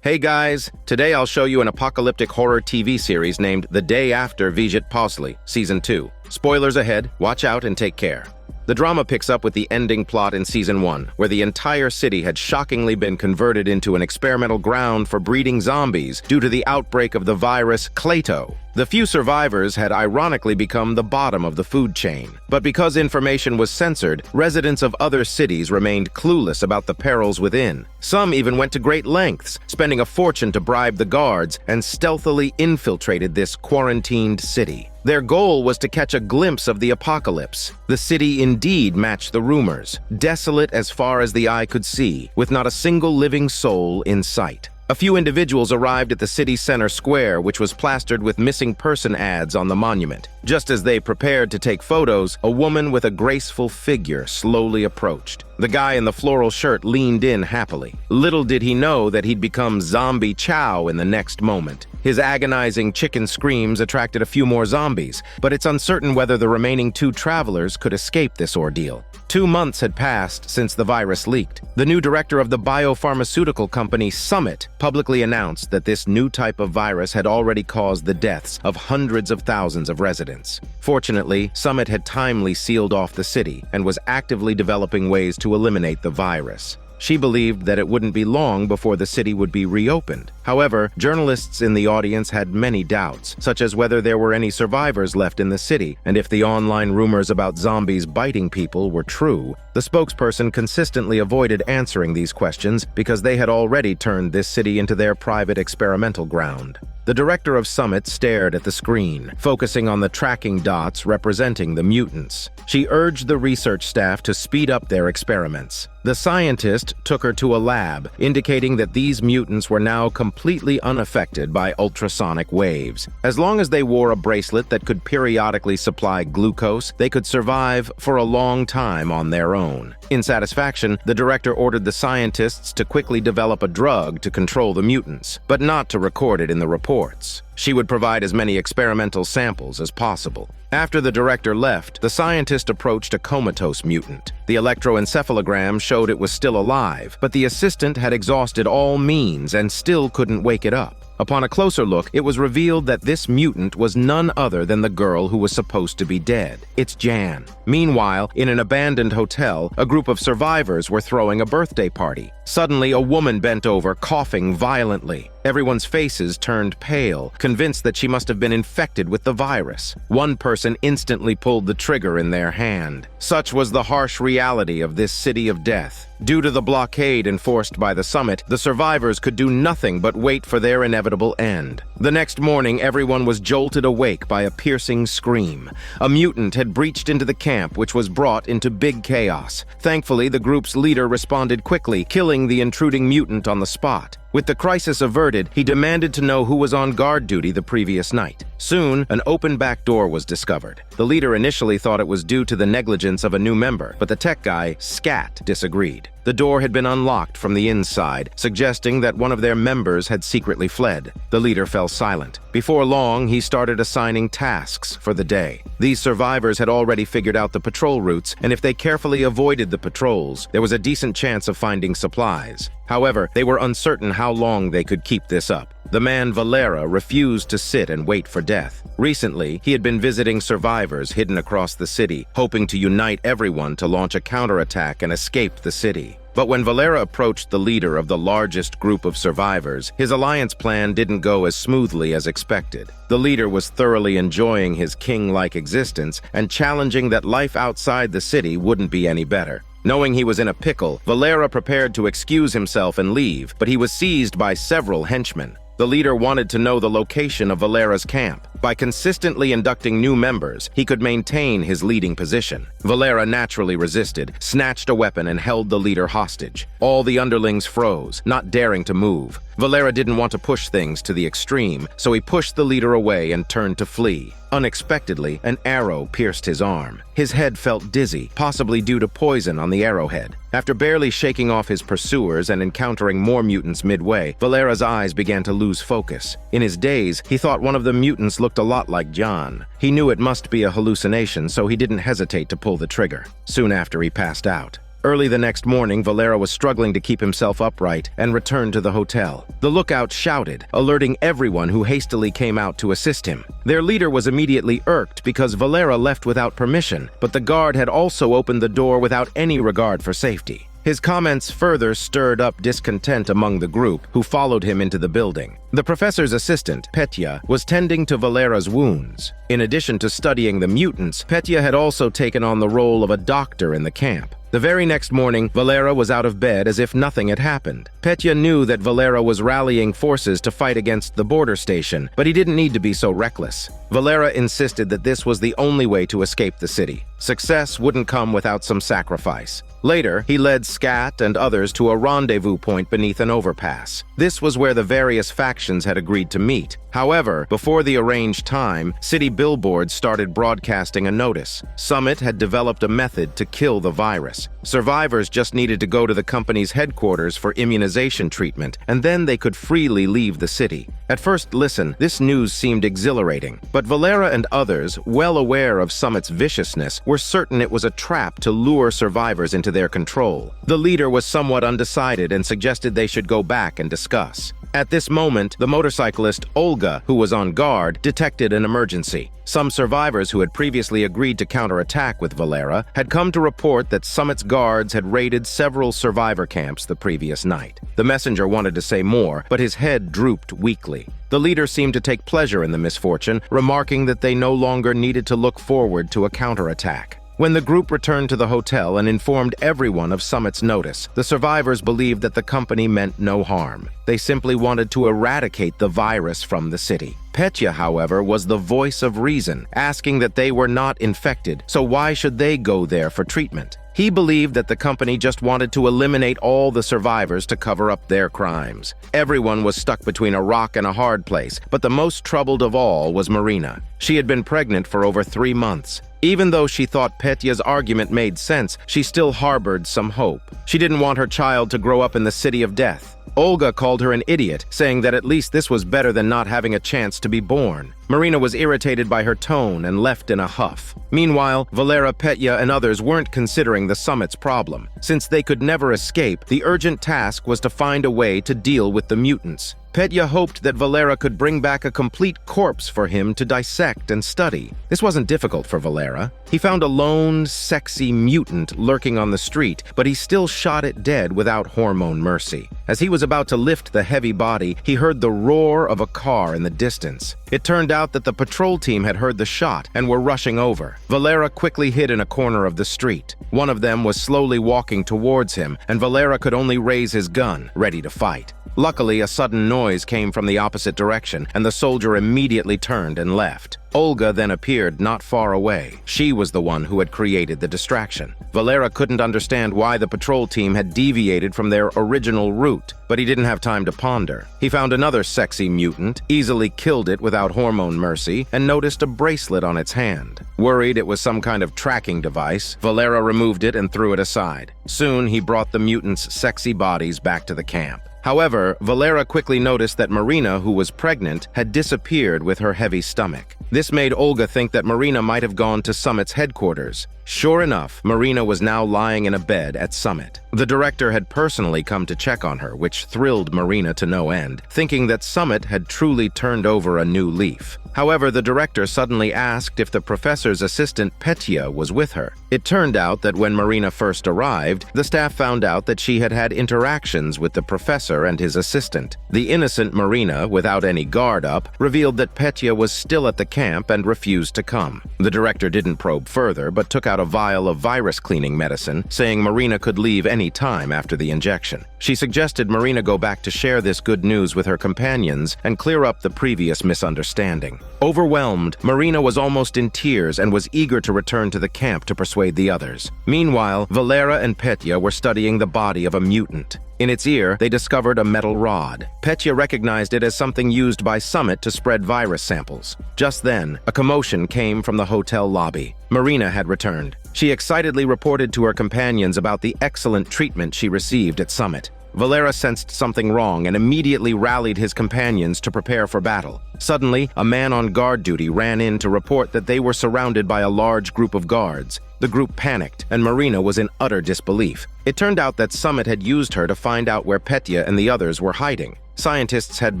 Hey guys, today I'll show you an apocalyptic horror TV series named The Day After Vyzhit Posle, Season 2. Spoilers ahead, watch out and take care. The drama picks up with the ending plot in Season 1, where the entire city had shockingly been converted into an experimental ground for breeding zombies due to the outbreak of the virus Clato. The few survivors had ironically become the bottom of the food chain. But because information was censored, residents of other cities remained clueless about the perils within. Some even went to great lengths, spending a fortune to bribe the guards, and stealthily infiltrated this quarantined city. Their goal was to catch a glimpse of the apocalypse. The city indeed matched the rumors, desolate as far as the eye could see, with not a single living soul in sight. A few individuals arrived at the city center square, which was plastered with missing person ads on the monument. Just as they prepared to take photos, a woman with a graceful figure slowly approached. The guy in the floral shirt leaned in happily. Little did he know that he'd become zombie chow in the next moment. His agonizing chicken screams attracted a few more zombies, but it's uncertain whether the remaining 2 travelers could escape this ordeal. 2 months had passed since the virus leaked. The new director of the biopharmaceutical company Summit publicly announced that this new type of virus had already caused the deaths of hundreds of thousands of residents. Fortunately, Summit had timely sealed off the city and was actively developing ways to eliminate the virus. She believed that it wouldn't be long before the city would be reopened. However, journalists in the audience had many doubts, such as whether there were any survivors left in the city, and if the online rumors about zombies biting people were true. The spokesperson consistently avoided answering these questions because they had already turned this city into their private experimental ground. The director of Summit stared at the screen, focusing on the tracking dots representing the mutants. She urged the research staff to speed up their experiments. The scientist took her to a lab, indicating that these mutants were now completely unaffected by ultrasonic waves. As long as they wore a bracelet that could periodically supply glucose, they could survive for a long time on their own. In satisfaction, the director ordered the scientists to quickly develop a drug to control the mutants, but not to record it in the reports. She would provide as many experimental samples as possible. After the director left, the scientist approached a comatose mutant. The electroencephalogram showed it was still alive, but the assistant had exhausted all means and still couldn't wake it up. Upon a closer look, it was revealed that this mutant was none other than the girl who was supposed to be dead. It's Jan. Meanwhile, in an abandoned hotel, a group of survivors were throwing a birthday party. Suddenly, a woman bent over, coughing violently. Everyone's faces turned pale, convinced that she must have been infected with the virus. One person instantly pulled the trigger in their hand. Such was the harsh reality of this city of death. Due to the blockade enforced by the Summit, the survivors could do nothing but wait for their inevitable end. The next morning, everyone was jolted awake by a piercing scream. A mutant had breached into the camp, which was brought into big chaos. Thankfully, the group's leader responded quickly, killing the intruding mutant on the spot. With the crisis averted, he demanded to know who was on guard duty the previous night. Soon, an open back door was discovered. The leader initially thought it was due to the negligence of a new member, but the tech guy, Scat, disagreed. The door had been unlocked from the inside, suggesting that one of their members had secretly fled. The leader fell silent. Before long, he started assigning tasks for the day. These survivors had already figured out the patrol routes, and if they carefully avoided the patrols, there was a decent chance of finding supplies. However, they were uncertain how long they could keep this up. The man Valera refused to sit and wait for death. Recently, he had been visiting survivors hidden across the city, hoping to unite everyone to launch a counterattack and escape the city. But when Valera approached the leader of the largest group of survivors, his alliance plan didn't go as smoothly as expected. The leader was thoroughly enjoying his king-like existence and challenging that life outside the city wouldn't be any better. Knowing he was in a pickle, Valera prepared to excuse himself and leave, but he was seized by several henchmen. The leader wanted to know the location of Valera's camp. By consistently inducting new members, he could maintain his leading position. Valera naturally resisted, snatched a weapon, and held the leader hostage. All the underlings froze, not daring to move. Valera didn't want to push things to the extreme, so he pushed the leader away and turned to flee. Unexpectedly, an arrow pierced his arm. His head felt dizzy, possibly due to poison on the arrowhead. After barely shaking off his pursuers and encountering more mutants midway, Valera's eyes began to lose focus. In his daze, he thought one of the mutants looked a lot like John. He knew it must be a hallucination, so he didn't hesitate to pull the trigger. Soon after, he passed out. Early the next morning, Valera was struggling to keep himself upright and returned to the hotel. The lookout shouted, alerting everyone who hastily came out to assist him. Their leader was immediately irked because Valera left without permission, but the guard had also opened the door without any regard for safety. His comments further stirred up discontent among the group, who followed him into the building. The professor's assistant, Petya, was tending to Valera's wounds. In addition to studying the mutants, Petya had also taken on the role of a doctor in the camp. The very next morning, Valera was out of bed as if nothing had happened. Petya knew that Valera was rallying forces to fight against the border station, but he didn't need to be so reckless. Valera insisted that this was the only way to escape the city. Success wouldn't come without some sacrifice. Later, he led Scat and others to a rendezvous point beneath an overpass. This was where the various factions had agreed to meet. However, before the arranged time, city billboards started broadcasting a notice. Summit had developed a method to kill the virus. Survivors just needed to go to the company's headquarters for immunization treatment, and then they could freely leave the city. At first listen, this news seemed exhilarating, but Valera and others, well aware of Summit's viciousness, were certain it was a trap to lure survivors into their control. The leader was somewhat undecided and suggested they should go back and discuss. At this moment, the motorcyclist Olga, who was on guard, detected an emergency. Some survivors who had previously agreed to counterattack with Valera had come to report that Summit's guards had raided several survivor camps the previous night. The messenger wanted to say more, but his head drooped weakly. The leader seemed to take pleasure in the misfortune, remarking that they no longer needed to look forward to a counterattack. When the group returned to the hotel and informed everyone of Summit's notice, the survivors believed that the company meant no harm. They simply wanted to eradicate the virus from the city. Petya, however, was the voice of reason, asking that they were not infected, so why should they go there for treatment? He believed that the company just wanted to eliminate all the survivors to cover up their crimes. Everyone was stuck between a rock and a hard place, but the most troubled of all was Marina. She had been pregnant for over 3 months. Even though she thought Petya's argument made sense, she still harbored some hope. She didn't want her child to grow up in the city of death. Olga called her an idiot, saying that at least this was better than not having a chance to be born. Marina was irritated by her tone and left in a huff. Meanwhile, Valera, Petya, and others weren't considering the Summit's problem. Since they could never escape, the urgent task was to find a way to deal with the mutants. Petya hoped that Valera could bring back a complete corpse for him to dissect and study. This wasn't difficult for Valera. He found a lone, sexy mutant lurking on the street, but he still shot it dead without hormone mercy. As he was about to lift the heavy body, he heard the roar of a car in the distance. It turned out that the patrol team had heard the shot and were rushing over. Valera quickly hid in a corner of the street. One of them was slowly walking towards him, and Valera could only raise his gun, ready to fight. Luckily, a sudden noise came from the opposite direction, and the soldier immediately turned and left. Olga then appeared not far away. She was the one who had created the distraction. Valera couldn't understand why the patrol team had deviated from their original route, but he didn't have time to ponder. He found another sexy mutant, easily killed it without hormone mercy, and noticed a bracelet on its hand. Worried it was some kind of tracking device, Valera removed it and threw it aside. Soon, he brought the mutants' sexy bodies back to the camp. However, Valera quickly noticed that Marina, who was pregnant, had disappeared with her heavy stomach. This made Olga think that Marina might have gone to Summit's headquarters. Sure enough, Marina was now lying in a bed at Summit. The director had personally come to check on her, which thrilled Marina to no end, thinking that Summit had truly turned over a new leaf. However, the director suddenly asked if the professor's assistant Petya was with her. It turned out that when Marina first arrived, the staff found out that she had had interactions with the professor and his assistant. The innocent Marina, without any guard up, revealed that Petya was still at the camp and refused to come. The director didn't probe further, but took out a vial of virus-cleaning medicine, saying Marina could leave any time after the injection. She suggested Marina go back to share this good news with her companions and clear up the previous misunderstanding. Overwhelmed, Marina was almost in tears and was eager to return to the camp to persuade the others. Meanwhile, Valera and Petya were studying the body of a mutant. In its ear, they discovered a metal rod. Petya recognized it as something used by Summit to spread virus samples. Just then, a commotion came from the hotel lobby. Marina had returned. She excitedly reported to her companions about the excellent treatment she received at Summit. Valera sensed something wrong and immediately rallied his companions to prepare for battle. Suddenly, a man on guard duty ran in to report that they were surrounded by a large group of guards. The group panicked, and Marina was in utter disbelief. It turned out that Summit had used her to find out where Petya and the others were hiding. Scientists had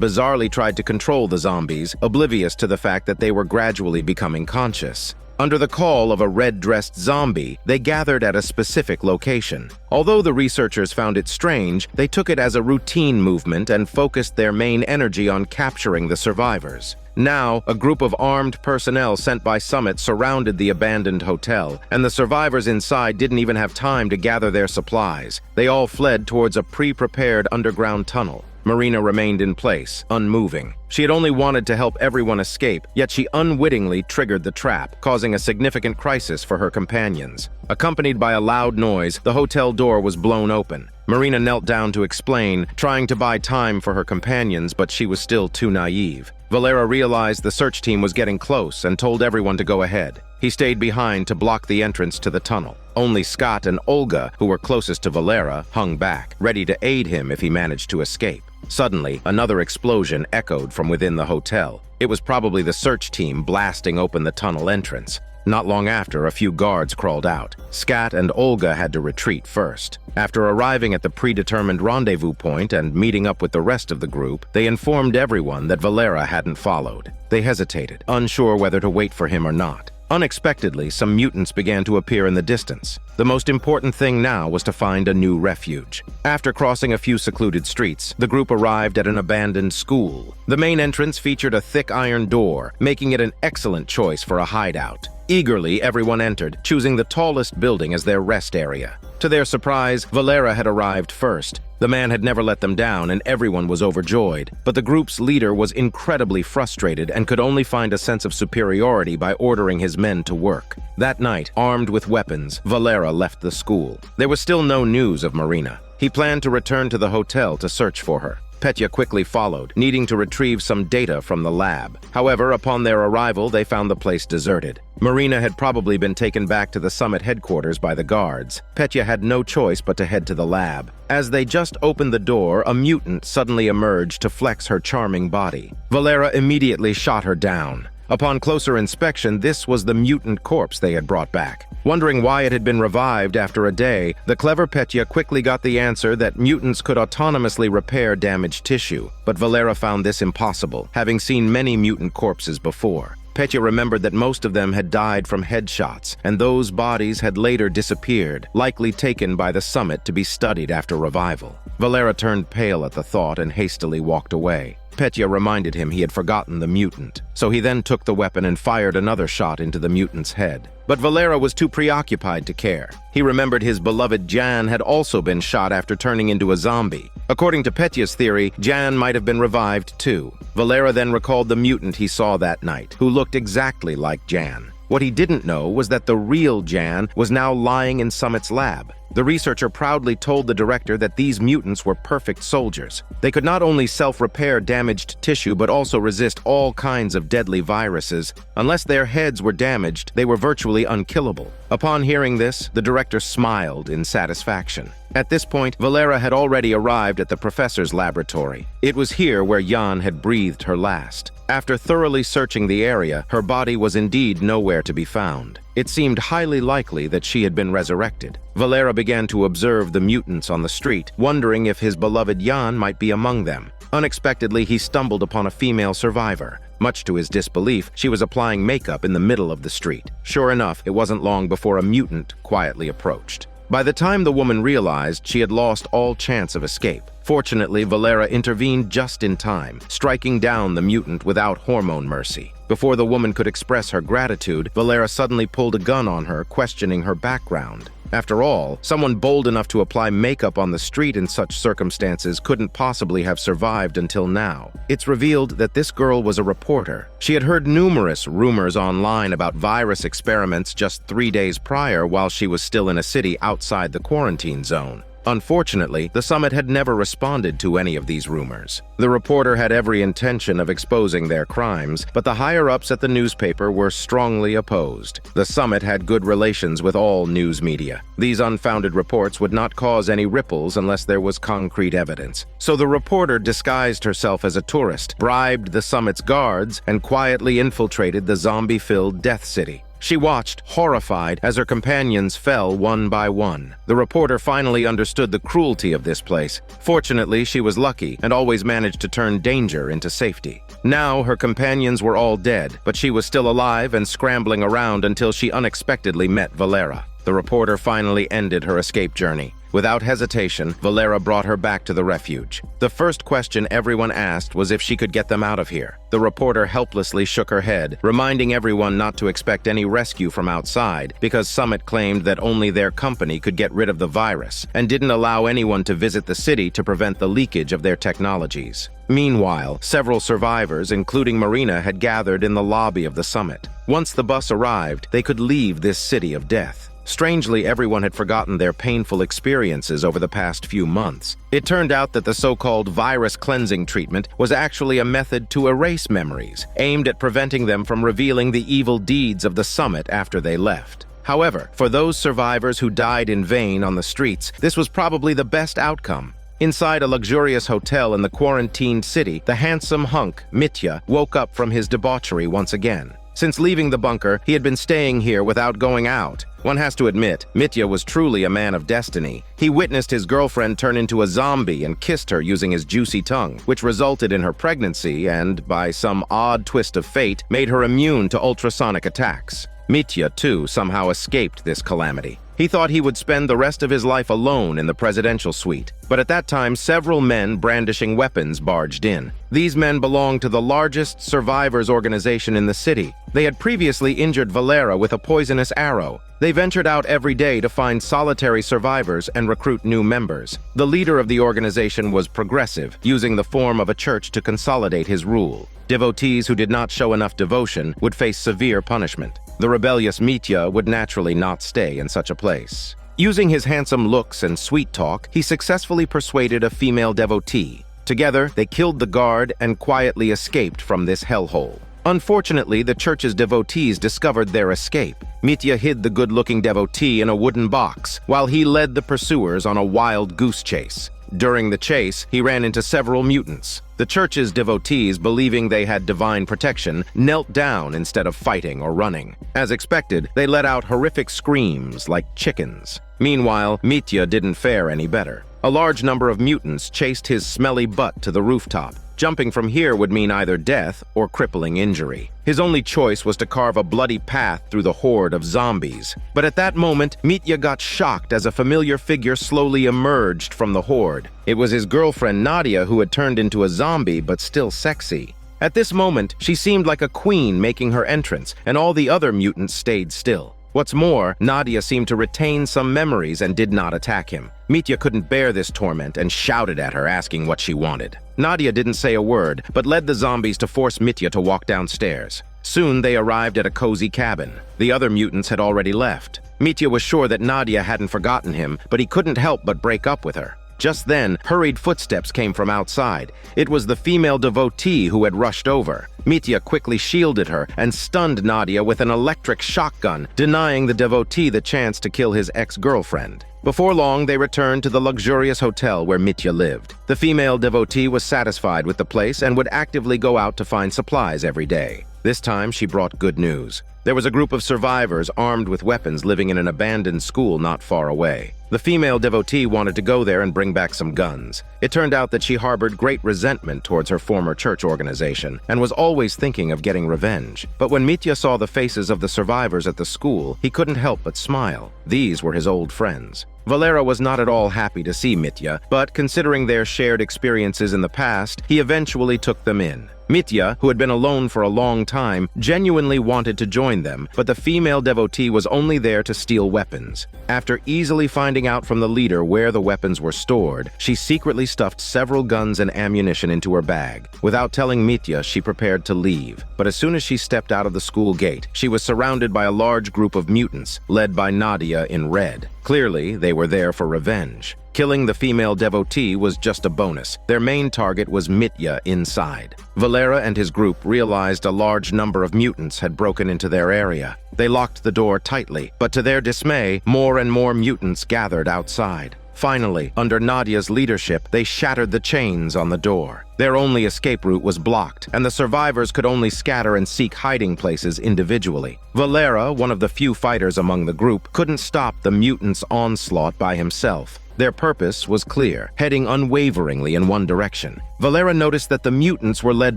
bizarrely tried to control the zombies, oblivious to the fact that they were gradually becoming conscious. Under the call of a red-dressed zombie, they gathered at a specific location. Although the researchers found it strange, they took it as a routine movement and focused their main energy on capturing the survivors. Now, a group of armed personnel sent by Summit surrounded the abandoned hotel, and the survivors inside didn't even have time to gather their supplies. They all fled towards a pre-prepared underground tunnel. Marina remained in place, unmoving. She had only wanted to help everyone escape, yet she unwittingly triggered the trap, causing a significant crisis for her companions. Accompanied by a loud noise, the hotel door was blown open. Marina knelt down to explain, trying to buy time for her companions, but she was still too naive. Valera realized the search team was getting close and told everyone to go ahead. He stayed behind to block the entrance to the tunnel. Only Scott and Olga, who were closest to Valera, hung back, ready to aid him if he managed to escape. Suddenly, another explosion echoed from within the hotel. It was probably the search team blasting open the tunnel entrance. Not long after, a few guards crawled out. Scat and Olga had to retreat first. After arriving at the predetermined rendezvous point and meeting up with the rest of the group, they informed everyone that Valera hadn't followed. They hesitated, unsure whether to wait for him or not. Unexpectedly, some mutants began to appear in the distance. The most important thing now was to find a new refuge. After crossing a few secluded streets, the group arrived at an abandoned school. The main entrance featured a thick iron door, making it an excellent choice for a hideout. Eagerly, everyone entered, choosing the tallest building as their rest area. To their surprise, Valera had arrived first. The man had never let them down, and everyone was overjoyed. But the group's leader was incredibly frustrated and could only find a sense of superiority by ordering his men to work. That night, armed with weapons, Valera left the school. There was still no news of Marina. He planned to return to the hotel to search for her. Petya quickly followed, needing to retrieve some data from the lab. However, upon their arrival, they found the place deserted. Marina had probably been taken back to the Summit headquarters by the guards. Petya had no choice but to head to the lab. As they just opened the door, a mutant suddenly emerged to flex her charming body. Valera immediately shot her down. Upon closer inspection, this was the mutant corpse they had brought back. Wondering why it had been revived after a day, the clever Petya quickly got the answer that mutants could autonomously repair damaged tissue. But Valera found this impossible, having seen many mutant corpses before. Petya remembered that most of them had died from headshots, and those bodies had later disappeared, likely taken by the Summit to be studied after revival. Valera turned pale at the thought and hastily walked away. Petya reminded him he had forgotten the mutant, so he then took the weapon and fired another shot into the mutant's head. But Valera was too preoccupied to care. He remembered his beloved Jan had also been shot after turning into a zombie. According to Petya's theory, Jan might have been revived too. Valera then recalled the mutant he saw that night, who looked exactly like Jan. What he didn't know was that the real Jan was now lying in Summit's lab. The researcher proudly told the director that these mutants were perfect soldiers. They could not only self-repair damaged tissue but also resist all kinds of deadly viruses. Unless their heads were damaged, they were virtually unkillable. Upon hearing this, the director smiled in satisfaction. At this point, Valera had already arrived at the professor's laboratory. It was here where Jan had breathed her last. After thoroughly searching the area, her body was indeed nowhere to be found. It seemed highly likely that she had been resurrected. Valera began to observe the mutants on the street, wondering if his beloved Jan might be among them. Unexpectedly, he stumbled upon a female survivor. Much to his disbelief, she was applying makeup in the middle of the street. Sure enough, it wasn't long before a mutant quietly approached. By the time the woman realized, she had lost all chance of escape. Fortunately, Valera intervened just in time, striking down the mutant without hormone mercy. Before the woman could express her gratitude, Valera suddenly pulled a gun on her, questioning her background. After all, someone bold enough to apply makeup on the street in such circumstances couldn't possibly have survived until now. It's revealed that this girl was a reporter. She had heard numerous rumors online about virus experiments just 3 days prior while she was still in a city outside the quarantine zone. Unfortunately, the summit had never responded to any of these rumors. The reporter had every intention of exposing their crimes, but the higher-ups at the newspaper were strongly opposed. The summit had good relations with all news media. These unfounded reports would not cause any ripples unless there was concrete evidence. So the reporter disguised herself as a tourist, bribed the summit's guards, and quietly infiltrated the zombie-filled Death City. She watched, horrified, as her companions fell one by one. The reporter finally understood the cruelty of this place. Fortunately, she was lucky and always managed to turn danger into safety. Now, her companions were all dead, but she was still alive and scrambling around until she unexpectedly met Valera. The reporter finally ended her escape journey. Without hesitation, Valera brought her back to the refuge. The first question everyone asked was if she could get them out of here. The reporter helplessly shook her head, reminding everyone not to expect any rescue from outside because Summit claimed that only their company could get rid of the virus and didn't allow anyone to visit the city to prevent the leakage of their technologies. Meanwhile, several survivors, including Marina, had gathered in the lobby of the summit. Once the bus arrived, they could leave this city of death. Strangely, everyone had forgotten their painful experiences over the past few months. It turned out that the so-called virus cleansing treatment was actually a method to erase memories, aimed at preventing them from revealing the evil deeds of the summit after they left. However, for those survivors who died in vain on the streets, this was probably the best outcome. Inside a luxurious hotel in the quarantined city, the handsome hunk, Mitya, woke up from his debauchery once again. Since leaving the bunker, he had been staying here without going out. One has to admit, Mitya was truly a man of destiny. He witnessed his girlfriend turn into a zombie and kissed her using his juicy tongue, which resulted in her pregnancy and, by some odd twist of fate, made her immune to ultrasonic attacks. Mitya, too, somehow escaped this calamity. He thought he would spend the rest of his life alone in the presidential suite. But at that time, several men brandishing weapons barged in. These men belonged to the largest survivors organization in the city. They had previously injured Valera with a poisonous arrow. They ventured out every day to find solitary survivors and recruit new members. The leader of the organization was progressive, using the form of a church to consolidate his rule. Devotees who did not show enough devotion would face severe punishment. The rebellious Mitya would naturally not stay in such a place. Using his handsome looks and sweet talk, he successfully persuaded a female devotee. Together, they killed the guard and quietly escaped from this hellhole. Unfortunately, the church's devotees discovered their escape. Mitya hid the good-looking devotee in a wooden box, while he led the pursuers on a wild goose chase. During the chase, he ran into several mutants. The church's devotees, believing they had divine protection, knelt down instead of fighting or running. As expected, they let out horrific screams like chickens. Meanwhile, Mitya didn't fare any better. A large number of mutants chased his smelly butt to the rooftop. Jumping from here would mean either death or crippling injury. His only choice was to carve a bloody path through the horde of zombies. But at that moment, Mitya got shocked as a familiar figure slowly emerged from the horde. It was his girlfriend Nadia, who had turned into a zombie but still sexy. At this moment, she seemed like a queen making her entrance, and all the other mutants stayed still. What's more, Nadia seemed to retain some memories and did not attack him. Mitya couldn't bear this torment and shouted at her, asking what she wanted. Nadia didn't say a word, but led the zombies to force Mitya to walk downstairs. Soon they arrived at a cozy cabin. The other mutants had already left. Mitya was sure that Nadia hadn't forgotten him, but he couldn't help but break up with her. Just then, hurried footsteps came from outside. It was the female devotee who had rushed over. Mitya quickly shielded her and stunned Nadia with an electric shotgun, denying the devotee the chance to kill his ex-girlfriend. Before long, they returned to the luxurious hotel where Mitya lived. The female devotee was satisfied with the place and would actively go out to find supplies every day. This time, she brought good news. There was a group of survivors armed with weapons living in an abandoned school not far away. The female devotee wanted to go there and bring back some guns. It turned out that she harbored great resentment towards her former church organization and was always thinking of getting revenge. But when Mitya saw the faces of the survivors at the school, he couldn't help but smile. These were his old friends. Valera was not at all happy to see Mitya, but considering their shared experiences in the past, he eventually took them in. Mitya, who had been alone for a long time, genuinely wanted to join them, but the female devotee was only there to steal weapons. After easily finding out from the leader where the weapons were stored, she secretly stuffed several guns and ammunition into her bag. Without telling Mitya, she prepared to leave. But as soon as she stepped out of the school gate, she was surrounded by a large group of mutants, led by Nadia in red. Clearly, they were there for revenge. Killing the female devotee was just a bonus. Their main target was Mitya inside. Valera and his group realized a large number of mutants had broken into their area. They locked the door tightly, but to their dismay, more and more mutants gathered outside. Finally, under Nadia's leadership, they shattered the chains on the door. Their only escape route was blocked, and the survivors could only scatter and seek hiding places individually. Valera, one of the few fighters among the group, couldn't stop the mutants' onslaught by himself. Their purpose was clear, heading unwaveringly in one direction. Valera noticed that the mutants were led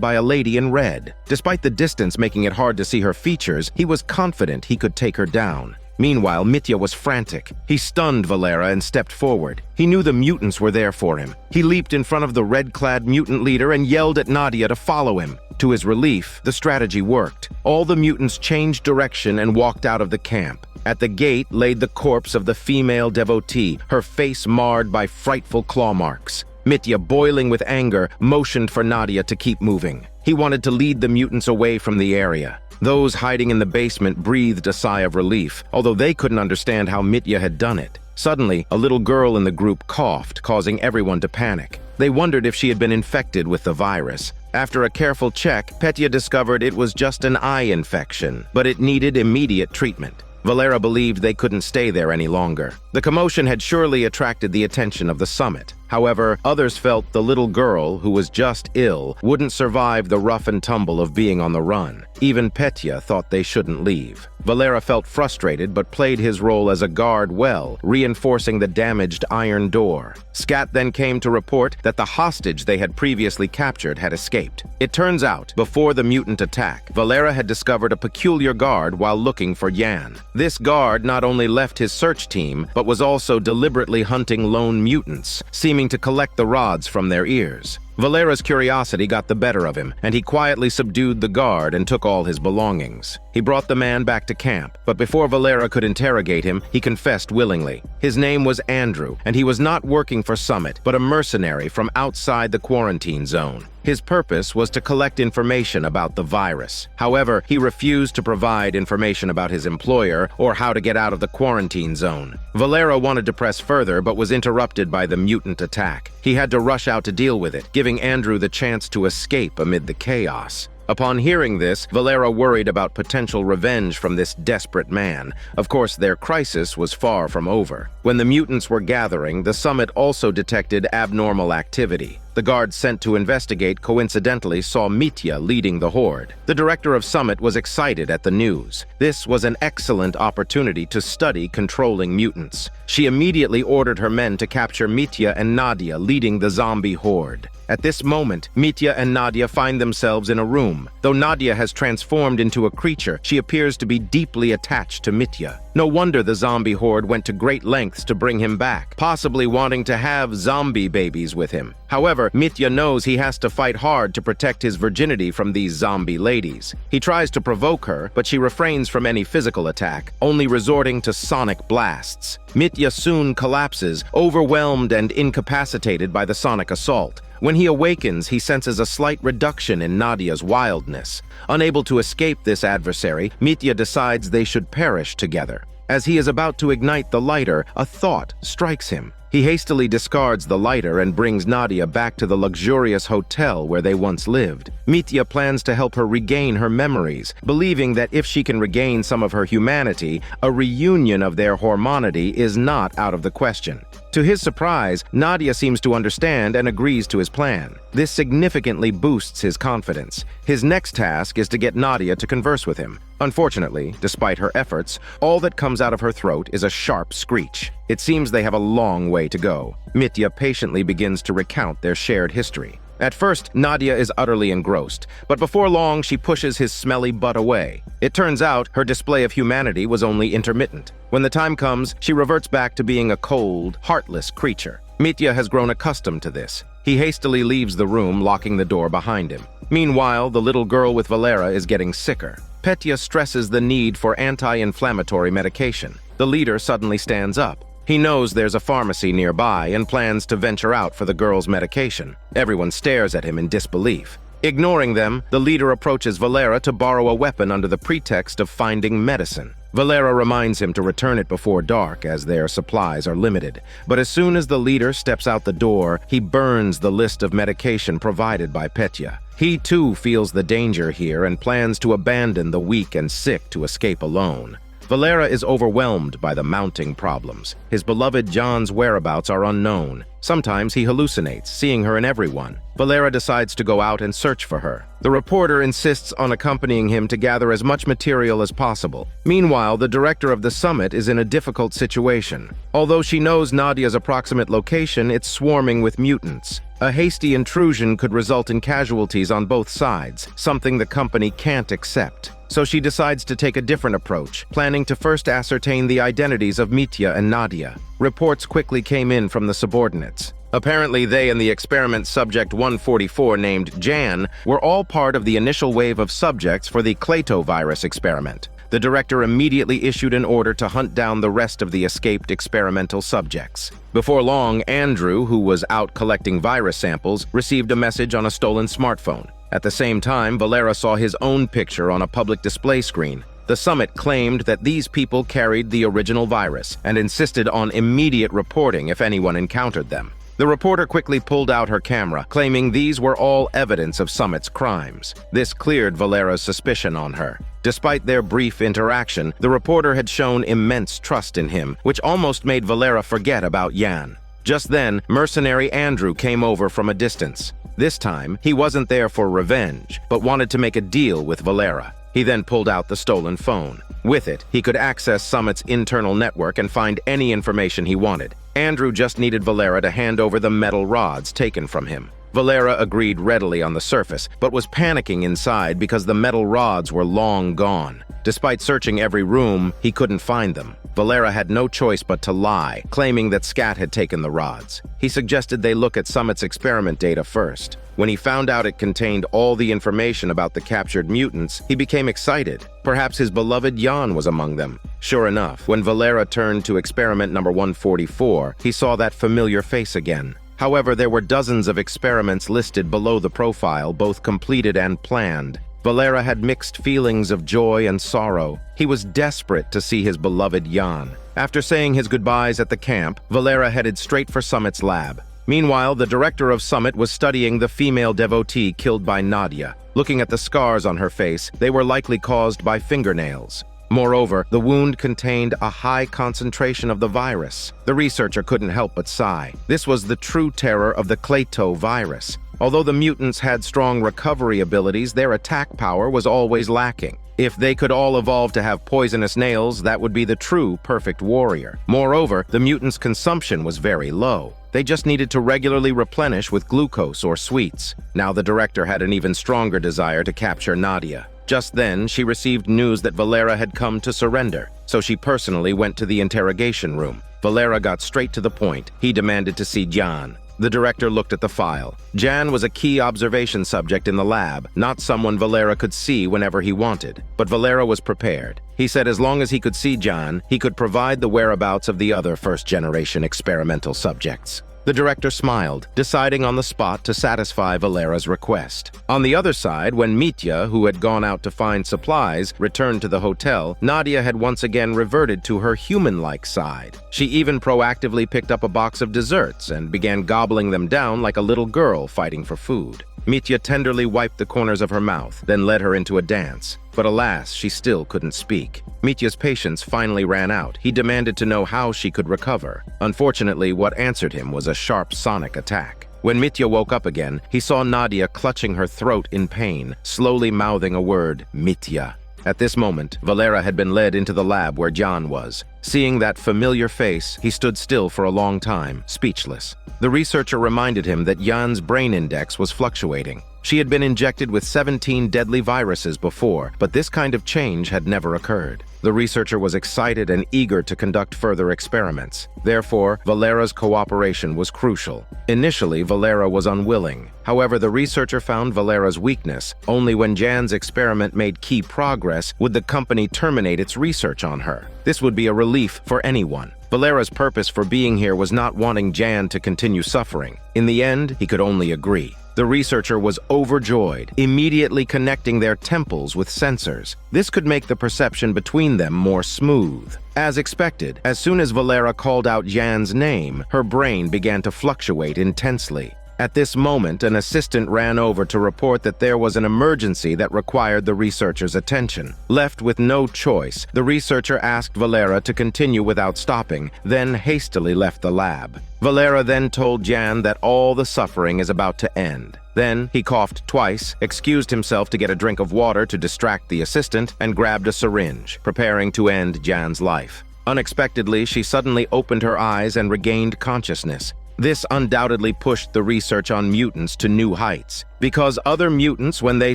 by a lady in red. Despite the distance making it hard to see her features, he was confident he could take her down. Meanwhile, Mitya was frantic. He stunned Valera and stepped forward. He knew the mutants were there for him. He leaped in front of the red-clad mutant leader and yelled at Nadia to follow him. To his relief, the strategy worked. All the mutants changed direction and walked out of the camp. At the gate laid the corpse of the female devotee, her face marred by frightful claw marks. Mitya, boiling with anger, motioned for Nadia to keep moving. He wanted to lead the mutants away from the area. Those hiding in the basement breathed a sigh of relief, although they couldn't understand how Mitya had done it. Suddenly, a little girl in the group coughed, causing everyone to panic. They wondered if she had been infected with the virus. After a careful check, Petya discovered it was just an eye infection, but it needed immediate treatment. Valera believed they couldn't stay there any longer. The commotion had surely attracted the attention of the summit. However, others felt the little girl, who was just ill, wouldn't survive the rough and tumble of being on the run. Even Petya thought they shouldn't leave. Valera felt frustrated but played his role as a guard well, reinforcing the damaged iron door. Scat then came to report that the hostage they had previously captured had escaped. It turns out, before the mutant attack, Valera had discovered a peculiar guard while looking for Yan. This guard not only left his search team, but was also deliberately hunting lone mutants, seeming to collect the rods from their ears. Valera's curiosity got the better of him, and he quietly subdued the guard and took all his belongings. He brought the man back to camp, but before Valera could interrogate him, he confessed willingly. His name was Andrew, and he was not working for Summit, but a mercenary from outside the quarantine zone. His purpose was to collect information about the virus. However, he refused to provide information about his employer or how to get out of the quarantine zone. Valera wanted to press further, but was interrupted by the mutant attack. He had to rush out to deal with it, giving Andrew the chance to escape amid the chaos. Upon hearing this, Valera worried about potential revenge from this desperate man. Of course, their crisis was far from over. When the mutants were gathering, the summit also detected abnormal activity. The guard sent to investigate coincidentally saw Mitya leading the horde. The director of Summit was excited at the news. This was an excellent opportunity to study controlling mutants. She immediately ordered her men to capture Mitya and Nadia leading the zombie horde. At this moment, Mitya and Nadia find themselves in a room. Though Nadia has transformed into a creature, she appears to be deeply attached to Mitya. No wonder the zombie horde went to great lengths to bring him back, possibly wanting to have zombie babies with him. However, Mitya knows he has to fight hard to protect his virginity from these zombie ladies. He tries to provoke her, but she refrains from any physical attack, only resorting to sonic blasts. Mitya soon collapses, overwhelmed and incapacitated by the sonic assault. When he awakens, he senses a slight reduction in Nadia's wildness. Unable to escape this adversary, Mitya decides they should perish together. As he is about to ignite the lighter, a thought strikes him. He hastily discards the lighter and brings Nadia back to the luxurious hotel where they once lived. Mitya plans to help her regain her memories, believing that if she can regain some of her humanity, a reunion of their hormonity is not out of the question. To his surprise, Nadia seems to understand and agrees to his plan. This significantly boosts his confidence. His next task is to get Nadia to converse with him. Unfortunately, despite her efforts, all that comes out of her throat is a sharp screech. It seems they have a long way to go. Mitya patiently begins to recount their shared history. At first, Nadia is utterly engrossed, but before long she pushes his smelly butt away. It turns out her display of humanity was only intermittent. When the time comes, she reverts back to being a cold, heartless creature. Mitya has grown accustomed to this. He hastily leaves the room, locking the door behind him. Meanwhile, the little girl with Valera is getting sicker. Petya stresses the need for anti-inflammatory medication. The leader suddenly stands up. He knows there's a pharmacy nearby and plans to venture out for the girl's medication. Everyone stares at him in disbelief. Ignoring them, the leader approaches Valera to borrow a weapon under the pretext of finding medicine. Valera reminds him to return it before dark as their supplies are limited. But as soon as the leader steps out the door, he burns the list of medication provided by Petya. He too feels the danger here and plans to abandon the weak and sick to escape alone. Valera is overwhelmed by the mounting problems. His beloved Jan's whereabouts are unknown. Sometimes he hallucinates, seeing her in everyone. Valera decides to go out and search for her. The reporter insists on accompanying him to gather as much material as possible. Meanwhile, the director of the summit is in a difficult situation. Although she knows Nadia's approximate location, it's swarming with mutants. A hasty intrusion could result in casualties on both sides, something the company can't accept. So she decides to take a different approach, planning to first ascertain the identities of Mitya and Nadia. Reports quickly came in from the subordinates. Apparently, they and the experiment subject 144 named Jan were all part of the initial wave of subjects for the Kleto virus experiment. The director immediately issued an order to hunt down the rest of the escaped experimental subjects. Before long, Andrew, who was out collecting virus samples, received a message on a stolen smartphone. At the same time, Valera saw his own picture on a public display screen. The summit claimed that these people carried the original virus and insisted on immediate reporting if anyone encountered them. The reporter quickly pulled out her camera, claiming these were all evidence of Summit's crimes. This cleared Valera's suspicion on her. Despite their brief interaction, the reporter had shown immense trust in him, which almost made Valera forget about Jan. Just then, mercenary Andrew came over from a distance. This time, he wasn't there for revenge, but wanted to make a deal with Valera. He then pulled out the stolen phone. With it, he could access Summit's internal network and find any information he wanted. Andrew just needed Valera to hand over the metal rods taken from him. Valera agreed readily on the surface, but was panicking inside because the metal rods were long gone. Despite searching every room, he couldn't find them. Valera had no choice but to lie, claiming that Scat had taken the rods. He suggested they look at Summit's experiment data first. When he found out it contained all the information about the captured mutants, he became excited. Perhaps his beloved Jan was among them. Sure enough, when Valera turned to experiment number 144, he saw that familiar face again. However, there were dozens of experiments listed below the profile, both completed and planned. Valera had mixed feelings of joy and sorrow. He was desperate to see his beloved Jan. After saying his goodbyes at the camp, Valera headed straight for Summit's lab. Meanwhile, the director of Summit was studying the female devotee killed by Nadia. Looking at the scars on her face, they were likely caused by fingernails. Moreover, the wound contained a high concentration of the virus. The researcher couldn't help but sigh. This was the true terror of the Kleto virus. Although the mutants had strong recovery abilities, their attack power was always lacking. If they could all evolve to have poisonous nails, that would be the true perfect warrior. Moreover, the mutants' consumption was very low. They just needed to regularly replenish with glucose or sweets. Now the director had an even stronger desire to capture Nadia. Just then, she received news that Valera had come to surrender, so she personally went to the interrogation room. Valera got straight to the point. He demanded to see Jan. The director looked at the file. Jan was a key observation subject in the lab, not someone Valera could see whenever he wanted. But Valera was prepared. He said as long as he could see Jan, he could provide the whereabouts of the other first-generation experimental subjects. The director smiled, deciding on the spot to satisfy Valera's request. On the other side, when Mitya, who had gone out to find supplies, returned to the hotel, Nadia had once again reverted to her human-like side. She even proactively picked up a box of desserts and began gobbling them down like a little girl fighting for food. Mitya tenderly wiped the corners of her mouth, then led her into a dance. But alas, she still couldn't speak. Mitya's patience finally ran out. He demanded to know how she could recover. Unfortunately, what answered him was a sharp sonic attack. When Mitya woke up again, he saw Nadia clutching her throat in pain, slowly mouthing a word, Mitya. At this moment, Valera had been led into the lab where Jan was. Seeing that familiar face, he stood still for a long time, speechless. The researcher reminded him that Jan's brain index was fluctuating. She had been injected with 17 deadly viruses before, but this kind of change had never occurred. The researcher was excited and eager to conduct further experiments. Therefore, Valera's cooperation was crucial. Initially, Valera was unwilling. However, the researcher found Valera's weakness. Only when Jan's experiment made key progress would the company terminate its research on her. This would be a relief for anyone. Valera's purpose for being here was not wanting Jan to continue suffering. In the end, he could only agree. The researcher was overjoyed, immediately connecting their temples with sensors. This could make the perception between them more smooth. As expected, as soon as Valera called out Jan's name, her brain began to fluctuate intensely. At this moment, an assistant ran over to report that there was an emergency that required the researcher's attention. Left with no choice, the researcher asked Valera to continue without stopping, then hastily left the lab. Valera then told Jan that all the suffering is about to end. Then he coughed twice, excused himself to get a drink of water to distract the assistant, and grabbed a syringe, preparing to end Jan's life. Unexpectedly, she suddenly opened her eyes and regained consciousness. This undoubtedly pushed the research on mutants to new heights. Because other mutants, when they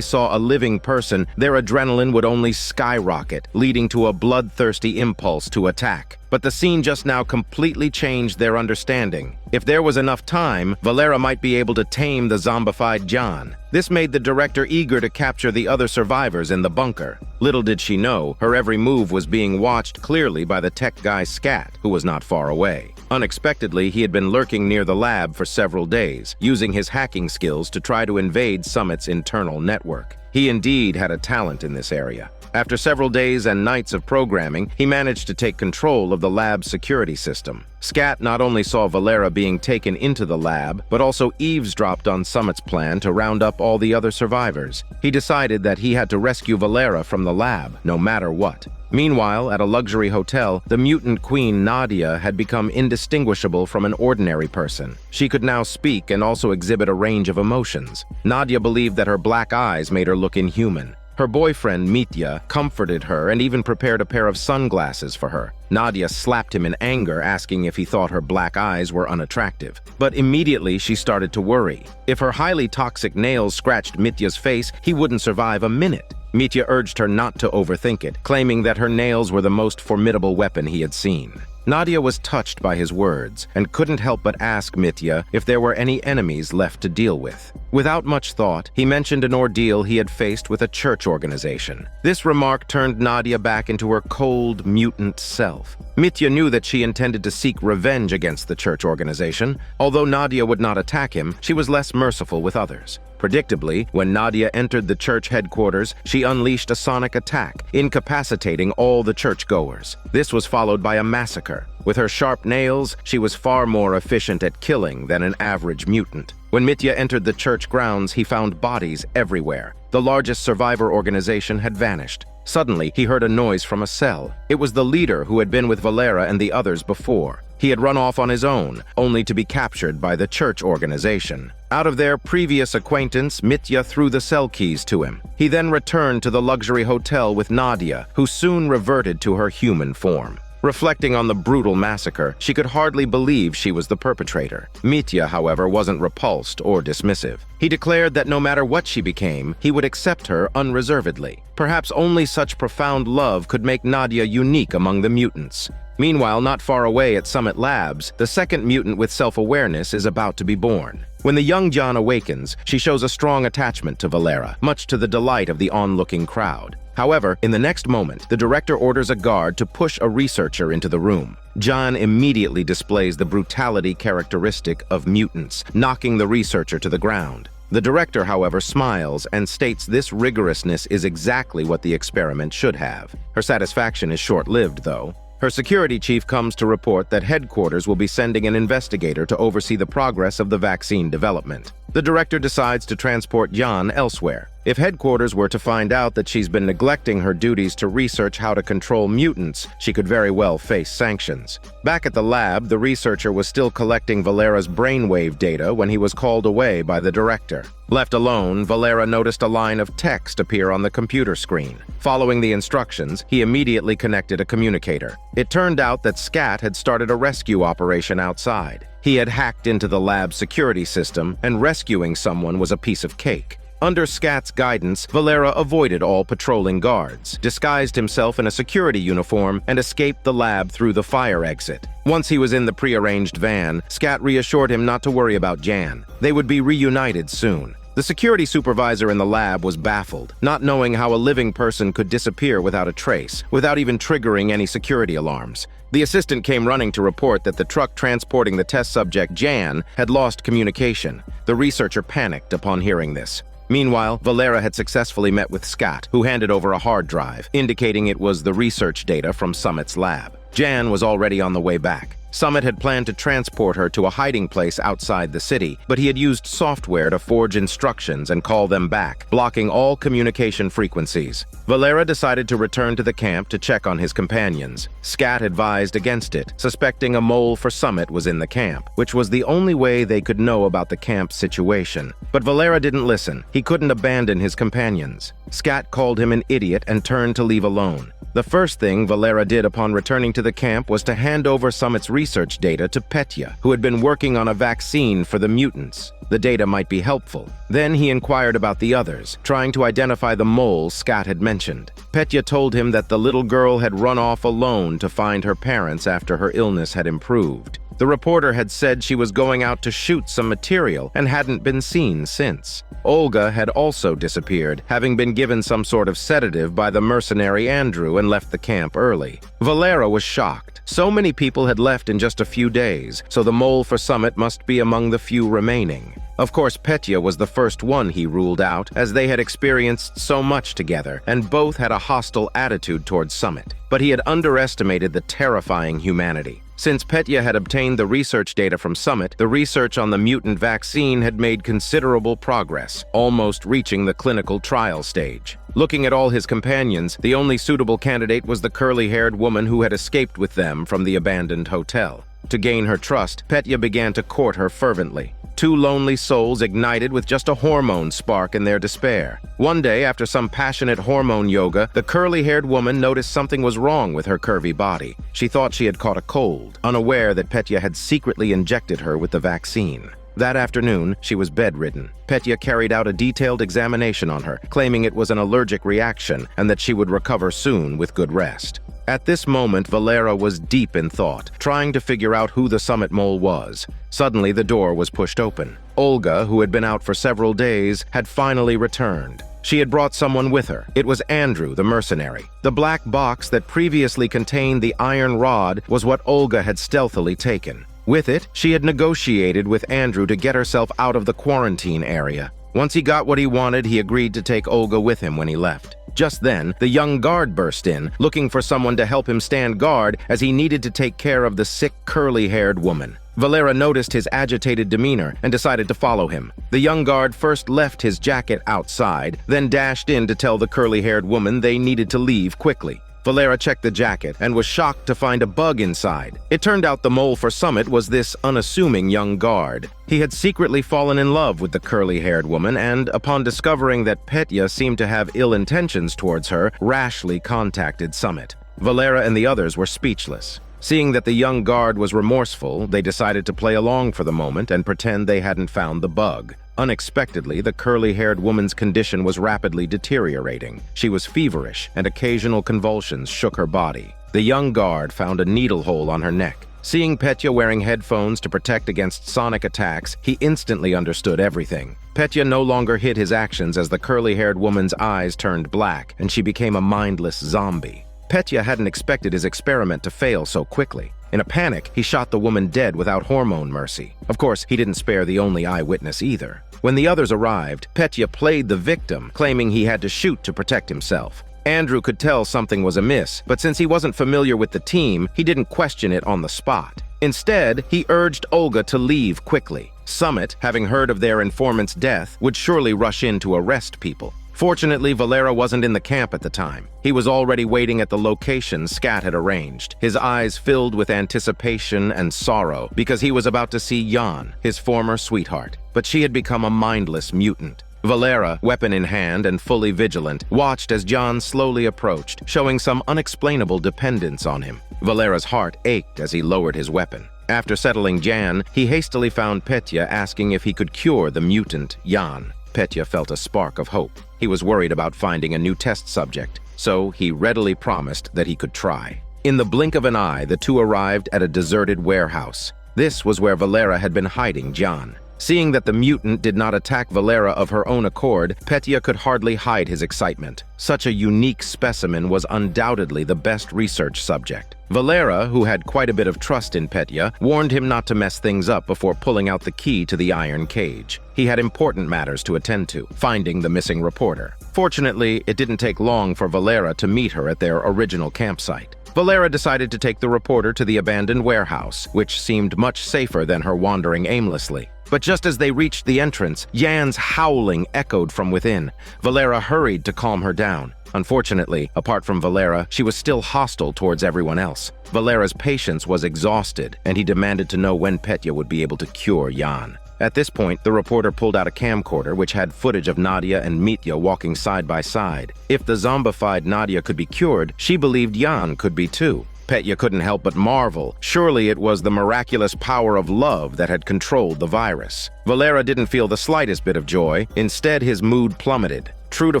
saw a living person, their adrenaline would only skyrocket, leading to a bloodthirsty impulse to attack. But the scene just now completely changed their understanding. If there was enough time, Valera might be able to tame the zombified Jan. This made the director eager to capture the other survivors in the bunker. Little did she know, her every move was being watched clearly by the tech guy Scat, who was not far away. Unexpectedly, he had been lurking near the lab for several days, using his hacking skills to try to invade Summit's internal network. He indeed had a talent in this area. After several days and nights of programming, he managed to take control of the lab's security system. Scat not only saw Valera being taken into the lab, but also eavesdropped on Summit's plan to round up all the other survivors. He decided that he had to rescue Valera from the lab, no matter what. Meanwhile, at a luxury hotel, the mutant queen Nadia had become indistinguishable from an ordinary person. She could now speak and also exhibit a range of emotions. Nadia believed that her black eyes made her look inhuman. Her boyfriend, Mitya, comforted her and even prepared a pair of sunglasses for her. Nadia slapped him in anger, asking if he thought her black eyes were unattractive. But immediately she started to worry. If her highly toxic nails scratched Mitya's face, he wouldn't survive a minute. Mitya urged her not to overthink it, claiming that her nails were the most formidable weapon he had seen. Nadia was touched by his words and couldn't help but ask Mitya if there were any enemies left to deal with. Without much thought, he mentioned an ordeal he had faced with a church organization. This remark turned Nadia back into her cold, mutant self. Mitya knew that she intended to seek revenge against the church organization. Although Nadia would not attack him, she was less merciful with others. Predictably, when Nadia entered the church headquarters, she unleashed a sonic attack, incapacitating all the churchgoers. This was followed by a massacre. With her sharp nails, she was far more efficient at killing than an average mutant. When Mitya entered the church grounds, he found bodies everywhere. The largest survivor organization had vanished. Suddenly, he heard a noise from a cell. It was the leader who had been with Valera and the others before. He had run off on his own, only to be captured by the church organization. Out of their previous acquaintance, Mitya threw the cell keys to him. He then returned to the luxury hotel with Nadia, who soon reverted to her human form. Reflecting on the brutal massacre, she could hardly believe she was the perpetrator. Mitya, however, wasn't repulsed or dismissive. He declared that no matter what she became, he would accept her unreservedly. Perhaps only such profound love could make Nadia unique among the mutants. Meanwhile, not far away at Summit Labs, the second mutant with self-awareness is about to be born. When the young Jan awakens, she shows a strong attachment to Valera, much to the delight of the onlooking crowd. However, in the next moment, the director orders a guard to push a researcher into the room. Jan immediately displays the brutality characteristic of mutants, knocking the researcher to the ground. The director, however, smiles and states this rigorousness is exactly what the experiment should have. Her satisfaction is short-lived, though. Her security chief comes to report that headquarters will be sending an investigator to oversee the progress of the vaccine development. The director decides to transport Jan elsewhere. If headquarters were to find out that she's been neglecting her duties to research how to control mutants, she could very well face sanctions. Back at the lab, the researcher was still collecting Valera's brainwave data when he was called away by the director. Left alone, Valera noticed a line of text appear on the computer screen. Following the instructions, he immediately connected a communicator. It turned out that Scat had started a rescue operation outside. He had hacked into the lab's security system, and rescuing someone was a piece of cake. Under Scat's guidance, Valera avoided all patrolling guards, disguised himself in a security uniform, and escaped the lab through the fire exit. Once he was in the prearranged van, Scat reassured him not to worry about Jan. They would be reunited soon. The security supervisor in the lab was baffled, not knowing how a living person could disappear without a trace, without even triggering any security alarms. The assistant came running to report that the truck transporting the test subject, Jan, had lost communication. The researcher panicked upon hearing this. Meanwhile, Valera had successfully met with Scott, who handed over a hard drive, indicating it was the research data from Summit's lab. Jan was already on the way back. Summit had planned to transport her to a hiding place outside the city, but he had used software to forge instructions and call them back, blocking all communication frequencies. Valera decided to return to the camp to check on his companions. Scat advised against it, suspecting a mole for Summit was in the camp, which was the only way they could know about the camp's situation. But Valera didn't listen. He couldn't abandon his companions. Scat called him an idiot and turned to leave alone. The first thing Valera did upon returning to the camp was to hand over Summit's research data to Petya, who had been working on a vaccine for the mutants. The data might be helpful. Then he inquired about the others, trying to identify the mole Scat had mentioned. Petya told him that the little girl had run off alone to find her parents after her illness had improved. The reporter had said she was going out to shoot some material and hadn't been seen since. Olga had also disappeared, having been given some sort of sedative by the mercenary Andrew and left the camp early. Valera was shocked. So many people had left in just a few days, so the mole for Summit must be among the few remaining. Of course, Petya was the first one he ruled out, as they had experienced so much together, and both had a hostile attitude towards Summit. But he had underestimated the terrifying humanity. Since Petya had obtained the research data from Summit, the research on the mutant vaccine had made considerable progress, almost reaching the clinical trial stage. Looking at all his companions, the only suitable candidate was the curly-haired woman who had escaped with them from the abandoned hotel. To gain her trust, Petya began to court her fervently. Two lonely souls ignited with just a hormone spark in their despair. One day, after some passionate hormone yoga, the curly-haired woman noticed something was wrong with her curvy body. She thought she had caught a cold, unaware that Petya had secretly injected her with the vaccine. That afternoon, she was bedridden. Petya carried out a detailed examination on her, claiming it was an allergic reaction and that she would recover soon with good rest. At this moment, Valera was deep in thought, trying to figure out who the Summit mole was. Suddenly, the door was pushed open. Olga, who had been out for several days, had finally returned. She had brought someone with her. It was Andrew, the mercenary. The black box that previously contained the iron rod was what Olga had stealthily taken. With it, she had negotiated with Andrew to get herself out of the quarantine area. Once he got what he wanted, he agreed to take Olga with him when he left. Just then, the young guard burst in, looking for someone to help him stand guard as he needed to take care of the sick, curly-haired woman. Valera noticed his agitated demeanor and decided to follow him. The young guard first left his jacket outside, then dashed in to tell the curly-haired woman they needed to leave quickly. Valera checked the jacket and was shocked to find a bug inside. It turned out the mole for Summit was this unassuming young guard. He had secretly fallen in love with the curly-haired woman and, upon discovering that Petya seemed to have ill intentions towards her, rashly contacted Summit. Valera and the others were speechless. Seeing that the young guard was remorseful, they decided to play along for the moment and pretend they hadn't found the bug. Unexpectedly, the curly-haired woman's condition was rapidly deteriorating. She was feverish, and occasional convulsions shook her body. The young guard found a needle hole on her neck. Seeing Petya wearing headphones to protect against sonic attacks, he instantly understood everything. Petya no longer hid his actions as the curly-haired woman's eyes turned black, and she became a mindless zombie. Petya hadn't expected his experiment to fail so quickly. In a panic, he shot the woman dead without hormone mercy. Of course, he didn't spare the only eyewitness either. When the others arrived, Petya played the victim, claiming he had to shoot to protect himself. Andrew could tell something was amiss, but since he wasn't familiar with the team, he didn't question it on the spot. Instead, he urged Olga to leave quickly. Summit, having heard of their informant's death, would surely rush in to arrest people. Fortunately, Valera wasn't in the camp at the time. He was already waiting at the location Scat had arranged, his eyes filled with anticipation and sorrow because he was about to see Jan, his former sweetheart. But she had become a mindless mutant. Valera, weapon in hand and fully vigilant, watched as Jan slowly approached, showing some unexplainable dependence on him. Valera's heart ached as he lowered his weapon. After settling Jan, he hastily found Petya asking if he could cure the mutant Jan. Petya felt a spark of hope. He was worried about finding a new test subject, so he readily promised that he could try. In the blink of an eye, the two arrived at a deserted warehouse. This was where Valera had been hiding Jan. Seeing that the mutant did not attack Valera of her own accord, Petya could hardly hide his excitement. Such a unique specimen was undoubtedly the best research subject. Valera, who had quite a bit of trust in Petya, warned him not to mess things up before pulling out the key to the iron cage. He had important matters to attend to, finding the missing reporter. Fortunately, it didn't take long for Valera to meet her at their original campsite. Valera decided to take the reporter to the abandoned warehouse, which seemed much safer than her wandering aimlessly. But just as they reached the entrance, Yan's howling echoed from within. Valera hurried to calm her down. Unfortunately, apart from Valera, she was still hostile towards everyone else. Valera's patience was exhausted, and he demanded to know when Petya would be able to cure Yan. At this point, the reporter pulled out a camcorder which had footage of Nadia and Mitya walking side by side. If the zombified Nadia could be cured, she believed Yan could be too. Petya couldn't help but marvel. Surely it was the miraculous power of love that had controlled the virus. Valera didn't feel the slightest bit of joy. Instead, his mood plummeted. True to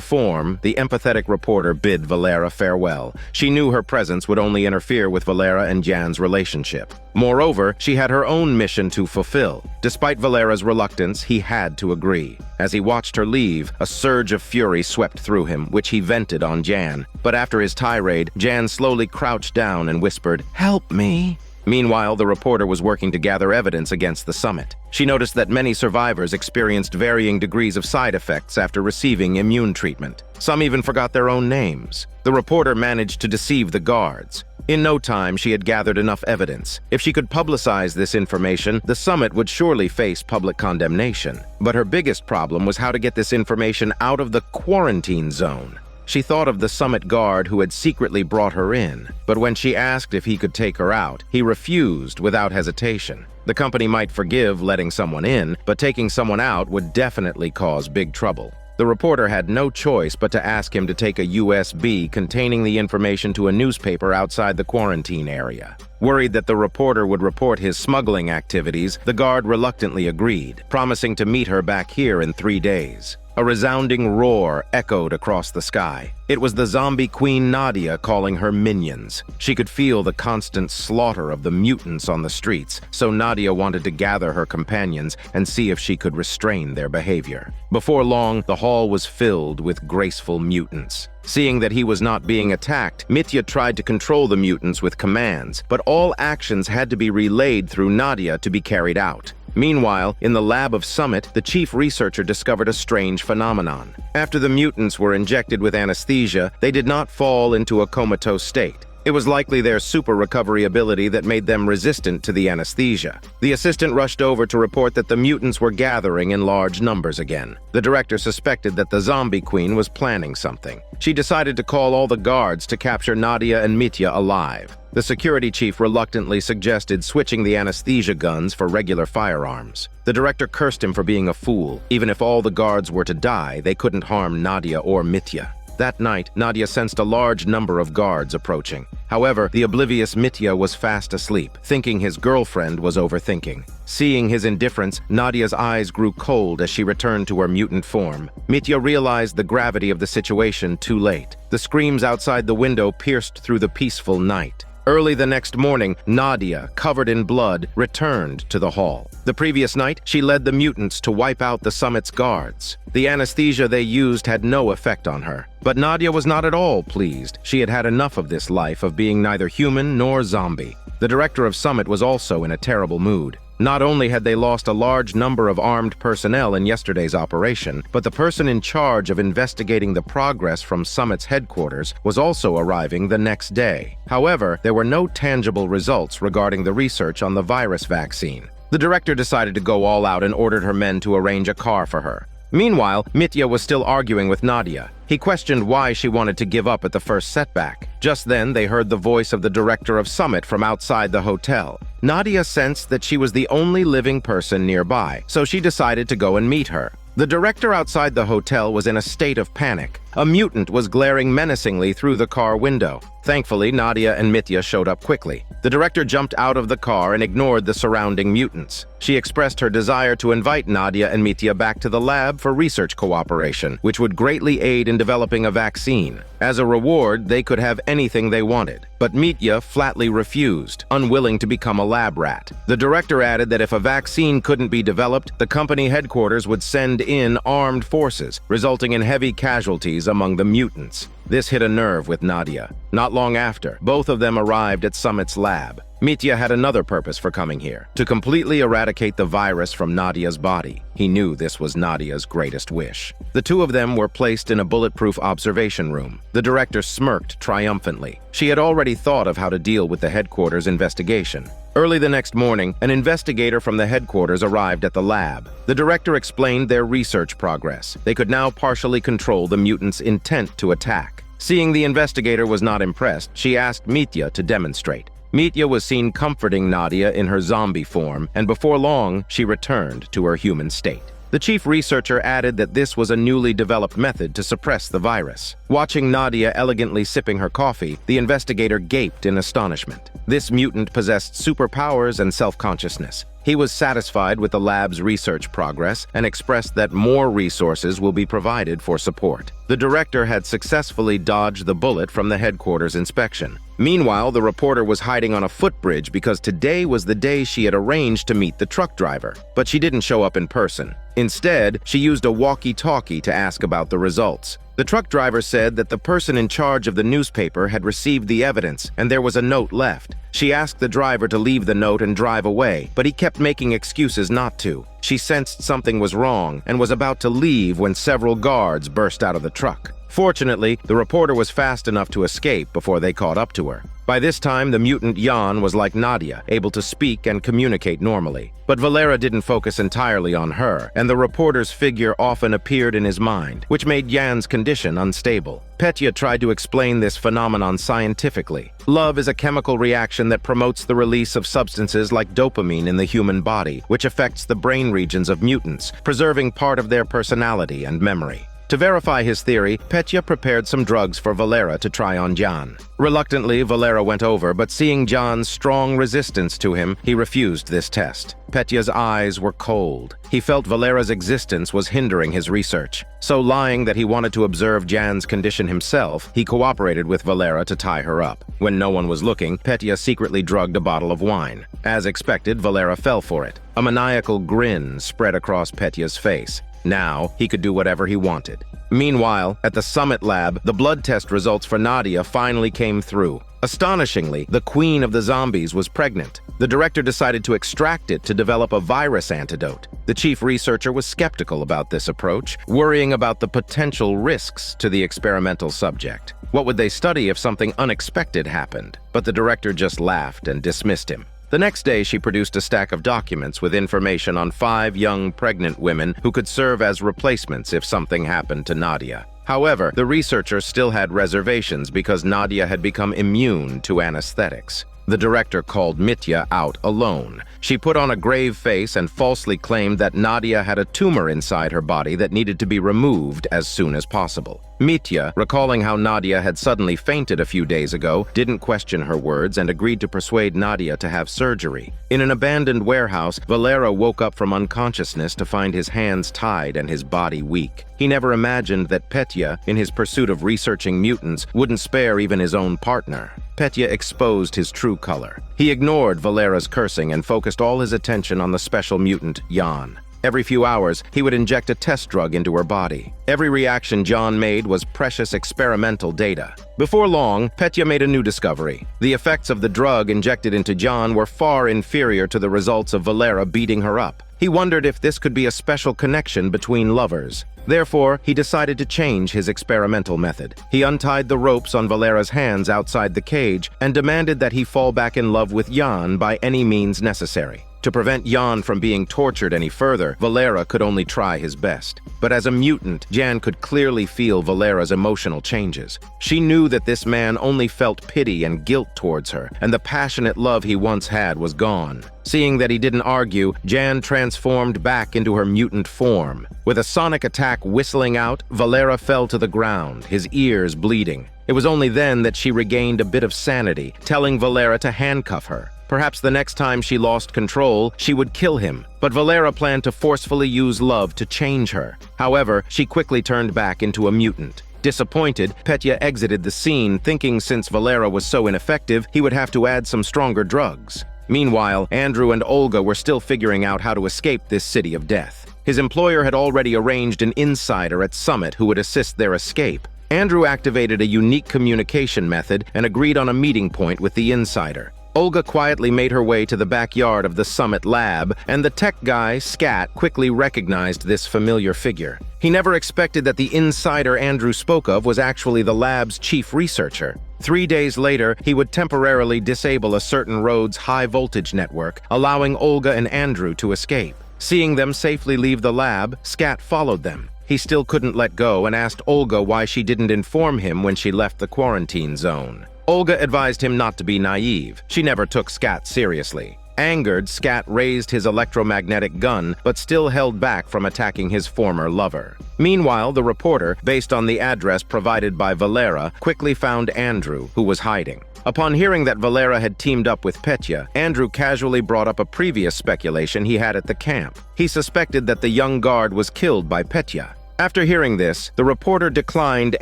form, the empathetic reporter bid Valera farewell. She knew her presence would only interfere with Valera and Yan's relationship. Moreover, she had her own mission to fulfill. Despite Valera's reluctance, he had to agree. As he watched her leave, a surge of fury swept through him, which he vented on Jan. But after his tirade, Jan slowly crouched down and whispered, "Help me." Meanwhile, the reporter was working to gather evidence against the summit. She noticed that many survivors experienced varying degrees of side effects after receiving immune treatment. Some even forgot their own names. The reporter managed to deceive the guards. In no time, she had gathered enough evidence. If she could publicize this information, the summit would surely face public condemnation. But her biggest problem was how to get this information out of the quarantine zone. She thought of the summit guard who had secretly brought her in, but when she asked if he could take her out, he refused without hesitation. The company might forgive letting someone in, but taking someone out would definitely cause big trouble. The reporter had no choice but to ask him to take a USB containing the information to a newspaper outside the quarantine area. Worried that the reporter would report his smuggling activities, the guard reluctantly agreed, promising to meet her back here in 3 days. A resounding roar echoed across the sky. It was the zombie queen Nadia calling her minions. She could feel the constant slaughter of the mutants on the streets, so Nadia wanted to gather her companions and see if she could restrain their behavior. Before long, the hall was filled with graceful mutants. Seeing that he was not being attacked, Mitya tried to control the mutants with commands, but all actions had to be relayed through Nadia to be carried out. Meanwhile, in the lab of Summit, the chief researcher discovered a strange phenomenon. After the mutants were injected with anesthesia, they did not fall into a comatose state. It was likely their super recovery ability that made them resistant to the anesthesia. The assistant rushed over to report that the mutants were gathering in large numbers again. The director suspected that the zombie queen was planning something. She decided to call all the guards to capture Nadia and Mitya alive. The security chief reluctantly suggested switching the anesthesia guns for regular firearms. The director cursed him for being a fool. Even if all the guards were to die, they couldn't harm Nadia or Mitya. That night, Nadia sensed a large number of guards approaching. However, the oblivious Mitya was fast asleep, thinking his girlfriend was overthinking. Seeing his indifference, Nadia's eyes grew cold as she returned to her mutant form. Mitya realized the gravity of the situation too late. The screams outside the window pierced through the peaceful night. Early the next morning, Nadia, covered in blood, returned to the hall. The previous night, she led the mutants to wipe out the summit's guards. The anesthesia they used had no effect on her. But Nadia was not at all pleased. She had had enough of this life of being neither human nor zombie. The director of Summit was also in a terrible mood. Not only had they lost a large number of armed personnel in yesterday's operation, but the person in charge of investigating the progress from Summit's headquarters was also arriving the next day. However, there were no tangible results regarding the research on the virus vaccine. The director decided to go all out and ordered her men to arrange a car for her. Meanwhile, Mitya was still arguing with Nadia. He questioned why she wanted to give up at the first setback. Just then, they heard the voice of the director of Summit from outside the hotel. Nadia sensed that she was the only living person nearby, so she decided to go and meet her. The director outside the hotel was in a state of panic. A mutant was glaring menacingly through the car window. Thankfully, Nadia and Mitya showed up quickly. The director jumped out of the car and ignored the surrounding mutants. She expressed her desire to invite Nadia and Mitya back to the lab for research cooperation, which would greatly aid in developing a vaccine. As a reward, they could have anything they wanted. But Mitya flatly refused, unwilling to become a lab rat. The director added that if a vaccine couldn't be developed, the company headquarters would send in armed forces, resulting in heavy casualties among the mutants. This hit a nerve with Nadia. Not long after, both of them arrived at Summit's lab. Mitya had another purpose for coming here: to completely eradicate the virus from Nadia's body. He knew this was Nadia's greatest wish. The two of them were placed in a bulletproof observation room. The director smirked triumphantly. She had already thought of how to deal with the headquarters investigation. Early the next morning, an investigator from the headquarters arrived at the lab. The director explained their research progress. They could now partially control the mutants' intent to attack. Seeing the investigator was not impressed, she asked Mitya to demonstrate. Mitya was seen comforting Nadia in her zombie form, and before long, she returned to her human state. The chief researcher added that this was a newly developed method to suppress the virus. Watching Nadia elegantly sipping her coffee, the investigator gaped in astonishment. This mutant possessed superpowers and self-consciousness. He was satisfied with the lab's research progress and expressed that more resources will be provided for support. The director had successfully dodged the bullet from the headquarters inspection. Meanwhile, the reporter was hiding on a footbridge because today was the day she had arranged to meet the truck driver, but she didn't show up in person. Instead, she used a walkie-talkie to ask about the results. The truck driver said that the person in charge of the newspaper had received the evidence and there was a note left. She asked the driver to leave the note and drive away, but he kept making excuses not to. She sensed something was wrong and was about to leave when several guards burst out of the truck. Fortunately, the reporter was fast enough to escape before they caught up to her. By this time, the mutant Jan was like Nadia, able to speak and communicate normally. But Valera didn't focus entirely on her, and the reporter's figure often appeared in his mind, which made Jan's condition unstable. Petya tried to explain this phenomenon scientifically. Love is a chemical reaction that promotes the release of substances like dopamine in the human body, which affects the brain regions of mutants, preserving part of their personality and memory. To verify his theory, Petya prepared some drugs for Valera to try on Jan. Reluctantly, Valera went over, but seeing Jan's strong resistance to him, he refused this test. Petya's eyes were cold. He felt Valera's existence was hindering his research. So lying that he wanted to observe Jan's condition himself, he cooperated with Valera to tie her up. When no one was looking, Petya secretly drugged a bottle of wine. As expected, Valera fell for it. A maniacal grin spread across Petya's face. Now, he could do whatever he wanted. Meanwhile, at the Summit lab, the blood test results for Nadia finally came through. Astonishingly, the queen of the zombies was pregnant. The director decided to extract it to develop a virus antidote. The chief researcher was skeptical about this approach, worrying about the potential risks to the experimental subject. What would they study if something unexpected happened? But the director just laughed and dismissed him. The next day, she produced a stack of documents with information on 5 young pregnant women who could serve as replacements if something happened to Nadia. However, the researcher still had reservations because Nadia had become immune to anesthetics. The director called Mitya out alone. She put on a grave face and falsely claimed that Nadia had a tumor inside her body that needed to be removed as soon as possible. Mitya, recalling how Nadia had suddenly fainted a few days ago, didn't question her words and agreed to persuade Nadia to have surgery. In an abandoned warehouse, Valera woke up from unconsciousness to find his hands tied and his body weak. He never imagined that Petya, in his pursuit of researching mutants, wouldn't spare even his own partner. Petya exposed his true color. He ignored Valera's cursing and focused all his attention on the special mutant, Jan. Every few hours, he would inject a test drug into her body. Every reaction Jan made was precious experimental data. Before long, Petya made a new discovery. The effects of the drug injected into Jan were far inferior to the results of Valera beating her up. He wondered if this could be a special connection between lovers. Therefore, he decided to change his experimental method. He untied the ropes on Valera's hands outside the cage and demanded that he fall back in love with Jan by any means necessary. To To prevent Jan from being tortured any further, Valera could only try his best. But as a mutant, Jan could clearly feel Valera's emotional changes. She knew that this man only felt pity and guilt towards her, and the passionate love he once had was gone. Seeing that he didn't argue, Jan transformed back into her mutant form. With a sonic attack whistling out, Valera fell to the ground, his ears bleeding. It was only then that she regained a bit of sanity, telling Valera to handcuff her. Perhaps the next time she lost control, she would kill him, but Valera planned to forcefully use love to change her. However, she quickly turned back into a mutant. Disappointed, Petya exited the scene, thinking since Valera was so ineffective, he would have to add some stronger drugs. Meanwhile, Andrew and Olga were still figuring out how to escape this city of death. His employer had already arranged an insider at Summit who would assist their escape. Andrew activated a unique communication method and agreed on a meeting point with the insider. Olga quietly made her way to the backyard of the Summit lab, and the tech guy, Scat, quickly recognized this familiar figure. He never expected that the insider Andrew spoke of was actually the lab's chief researcher. 3 days later, he would temporarily disable a certain road's high-voltage network, allowing Olga and Andrew to escape. Seeing them safely leave the lab, Scat followed them. He still couldn't let go and asked Olga why she didn't inform him when she left the quarantine zone. Olga advised him not to be naive. She never took Scat seriously. Angered, Scat raised his electromagnetic gun, but still held back from attacking his former lover. Meanwhile, the reporter, based on the address provided by Valera, quickly found Andrew, who was hiding. Upon hearing that Valera had teamed up with Petya, Andrew casually brought up a previous speculation he had at the camp. He suspected that the young guard was killed by Petya. After hearing this, the reporter declined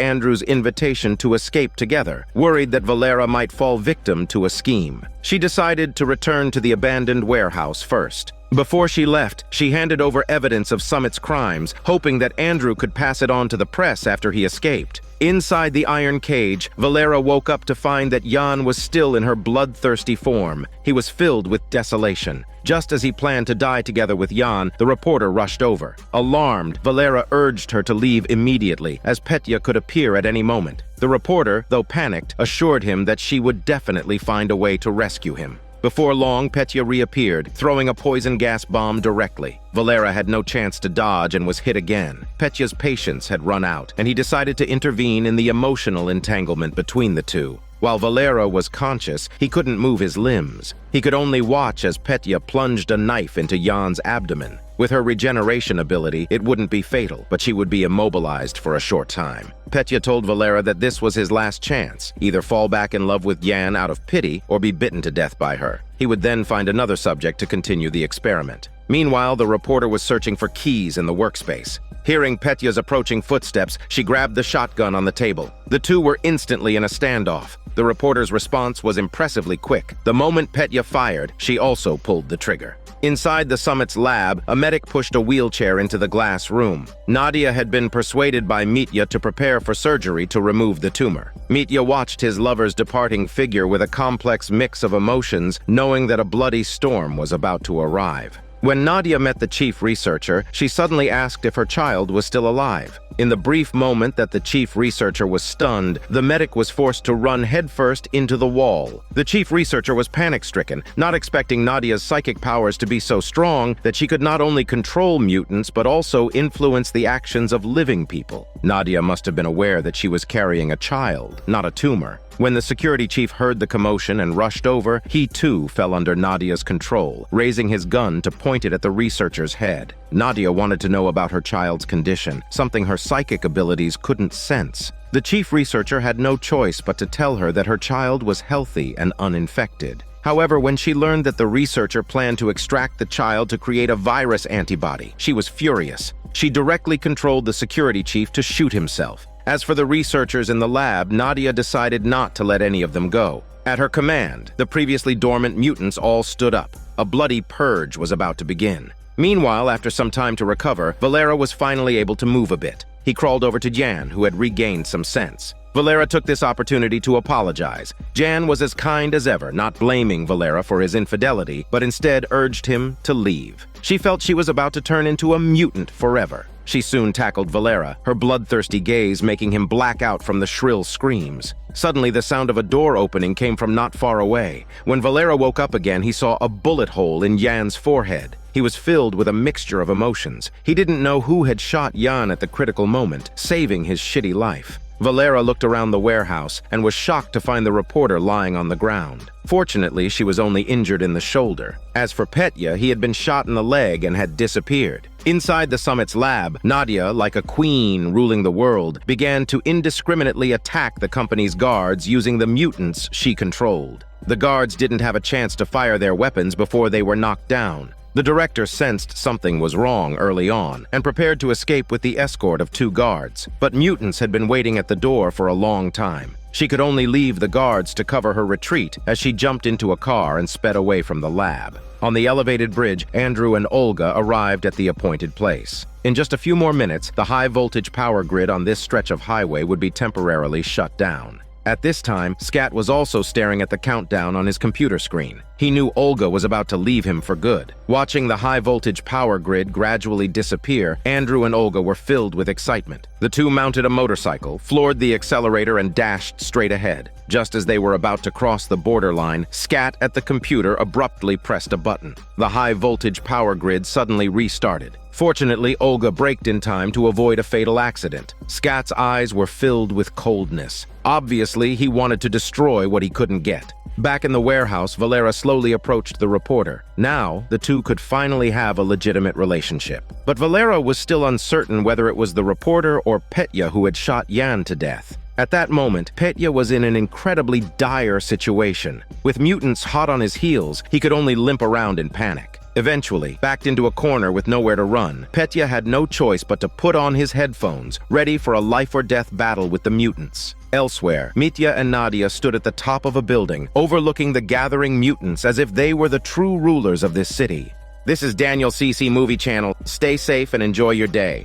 Andrew's invitation to escape together, worried that Valera might fall victim to a scheme. She decided to return to the abandoned warehouse first. Before she left, she handed over evidence of Summit's crimes, hoping that Andrew could pass it on to the press after he escaped. Inside the iron cage, Valera woke up to find that Jan was still in her bloodthirsty form. He was filled with desolation. Just as he planned to die together with Jan, the reporter rushed over. Alarmed, Valera urged her to leave immediately, as Petya could appear at any moment. The reporter, though panicked, assured him that she would definitely find a way to rescue him. Before long, Petya reappeared, throwing a poison gas bomb directly. Valera had no chance to dodge and was hit again. Petya's patience had run out, and he decided to intervene in the emotional entanglement between the two. While Valera was conscious, he couldn't move his limbs. He could only watch as Petya plunged a knife into Jan's abdomen. With her regeneration ability, it wouldn't be fatal, but she would be immobilized for a short time. Petya told Valera that this was his last chance, either fall back in love with Jan out of pity or be bitten to death by her. He would then find another subject to continue the experiment. Meanwhile, the reporter was searching for keys in the workspace. Hearing Petya's approaching footsteps, she grabbed the shotgun on the table. The two were instantly in a standoff. The reporter's response was impressively quick. The moment Petya fired, she also pulled the trigger. Inside the Summit's lab, a medic pushed a wheelchair into the glass room. Nadia had been persuaded by Mitya to prepare for surgery to remove the tumor. Mitya watched his lover's departing figure with a complex mix of emotions, knowing that a bloody storm was about to arrive. When Nadia met the chief researcher, she suddenly asked if her child was still alive. In the brief moment that the chief researcher was stunned, the medic was forced to run headfirst into the wall. The chief researcher was panic-stricken, not expecting Nadia's psychic powers to be so strong that she could not only control mutants but also influence the actions of living people. Nadia must have been aware that she was carrying a child, not a tumor. When the security chief heard the commotion and rushed over, he too fell under Nadia's control, raising his gun to point it at the researcher's head. Nadia wanted to know about her child's condition, something her psychic abilities couldn't sense. The chief researcher had no choice but to tell her that her child was healthy and uninfected. However, when she learned that the researcher planned to extract the child to create a virus antibody, she was furious. She directly controlled the security chief to shoot himself. As for the researchers in the lab, Nadia decided not to let any of them go. At her command, the previously dormant mutants all stood up. A bloody purge was about to begin. Meanwhile, after some time to recover, Valera was finally able to move a bit. He crawled over to Jan, who had regained some sense. Valera took this opportunity to apologize. Jan was as kind as ever, not blaming Valera for his infidelity, but instead urged him to leave. She felt she was about to turn into a mutant forever. She soon tackled Valera, her bloodthirsty gaze making him black out from the shrill screams. Suddenly, the sound of a door opening came from not far away. When Valera woke up again, he saw a bullet hole in Yan's forehead. He was filled with a mixture of emotions. He didn't know who had shot Yan at the critical moment, saving his shitty life. Valera looked around the warehouse and was shocked to find the reporter lying on the ground. Fortunately, she was only injured in the shoulder. As for Petya, he had been shot in the leg and had disappeared. Inside the summit's lab, Nadia, like a queen ruling the world, began to indiscriminately attack the company's guards using the mutants she controlled. The guards didn't have a chance to fire their weapons before they were knocked down. The director sensed something was wrong early on and prepared to escape with the escort of 2 guards, but mutants had been waiting at the door for a long time. She could only leave the guards to cover her retreat as she jumped into a car and sped away from the lab. On the elevated bridge, Andrew and Olga arrived at the appointed place. In just a few more minutes, the high-voltage power grid on this stretch of highway would be temporarily shut down. At this time, Scat was also staring at the countdown on his computer screen. He knew Olga was about to leave him for good. Watching the high-voltage power grid gradually disappear, Andrew and Olga were filled with excitement. The two mounted a motorcycle, floored the accelerator, and dashed straight ahead. Just as they were about to cross the borderline, Scat at the computer abruptly pressed a button. The high-voltage power grid suddenly restarted. Fortunately, Olga braked in time to avoid a fatal accident. Scat's eyes were filled with coldness. Obviously, he wanted to destroy what he couldn't get. Back in the warehouse, Valera slowly approached the reporter. Now, the two could finally have a legitimate relationship. But Valera was still uncertain whether it was the reporter or Petya who had shot Yan to death. At that moment, Petya was in an incredibly dire situation. With mutants hot on his heels, he could only limp around in panic. Eventually, backed into a corner with nowhere to run, Petya had no choice but to put on his headphones, ready for a life-or-death battle with the mutants. Elsewhere, Mitya and Nadia stood at the top of a building, overlooking the gathering mutants as if they were the true rulers of this city. This is Daniel CC Movie Channel. Stay safe and enjoy your day.